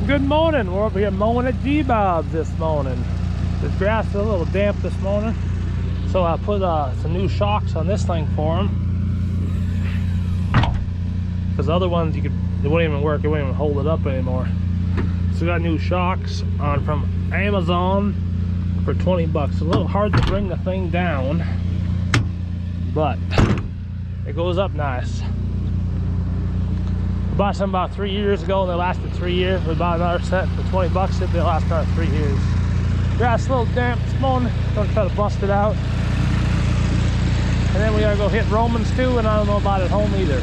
Good morning. We're over here mowing at G-Bob's this morning. The grass is a little damp this morning, so I put some new shocks on this thing for them. Because the other ones, they wouldn't even work. It wouldn't even hold it up anymore. So we got new shocks on from Amazon for 20 bucks. A little hard to bring the thing down, but it goes up nice. We bought some about 3 years ago and they lasted 3 years. We bought another set for 20 bucks. They'll last another 3 years. Grass is a little damp this morning. Gonna try to bust it out. And then we gotta go hit Roman's too, and I don't know about it at home either.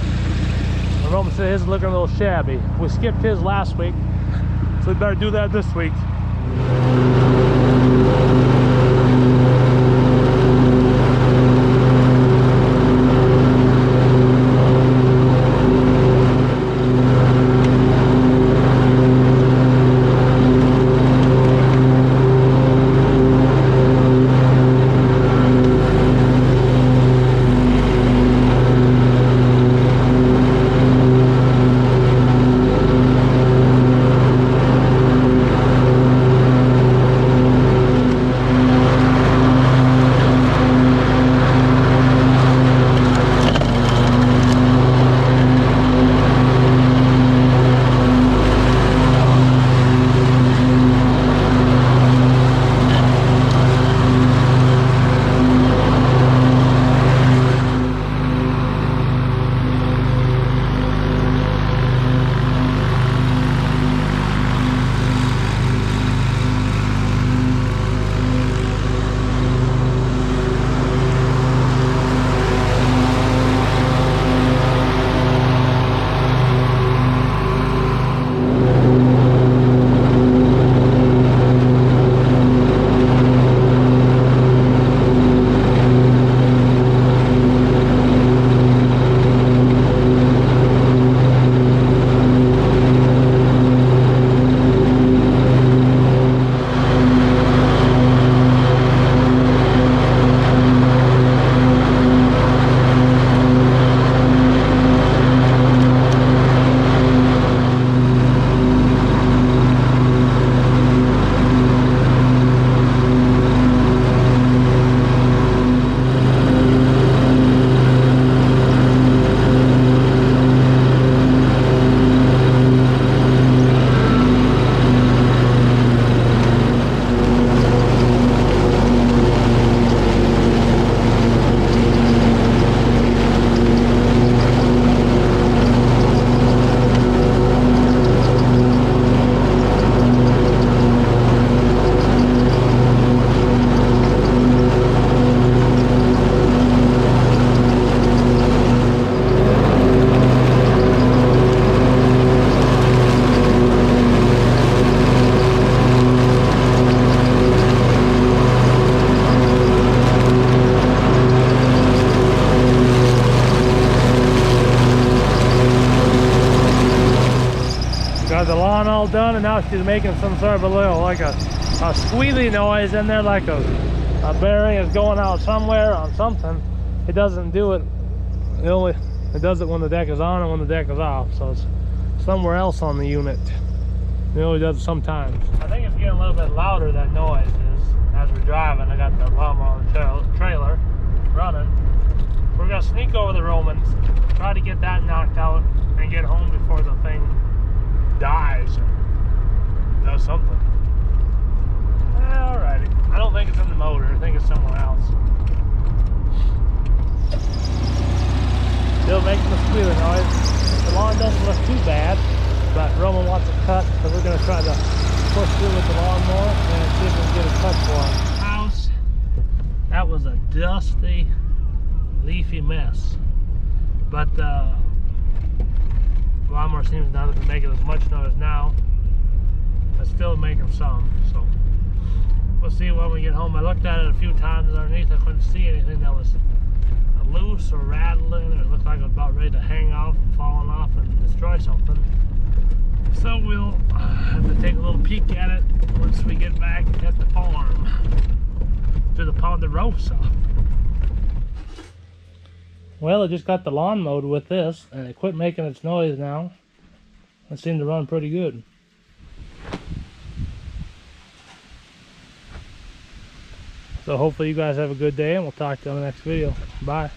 Roman said his is looking a little shabby. We skipped his last week, so we better do that this week. Got the lawn all done, and now she's making some sort of a little, like a squealy noise in there, like a bearing is going out somewhere on something. It doesn't do it, it does it when the deck is on and when the deck is off, so it's somewhere else on the unit. It only does it sometimes. I think it's getting a little bit louder, that noise is, as we're driving. I got the lawnmower on the trailer running. We're gonna sneak over the Romans, try to get that knocked out, and get home before the thing dies or does something. Alrighty. I don't think it's in the motor. I think it's somewhere else. Still making the squealing noise. The lawn doesn't look too bad, but Roman wants it cut, so we're going to try to push through with the lawnmower and see if we can get it cut for him. House. That was a dusty, leafy mess. But lawnmower seems not to be making as much noise now, but still making some, so we'll see when we get home. I looked at it a few times underneath. I couldn't see anything that was loose or rattling, or it looked like it was about ready to hang off and falling off and destroy something. So we'll have to take a little peek at it once we get back at the farm to the Ponderosa. Well, I just got the lawn mowed with this, and it quit making its noise now. It seemed to run pretty good. So hopefully you guys have a good day, and we'll talk to you on the next video. Bye.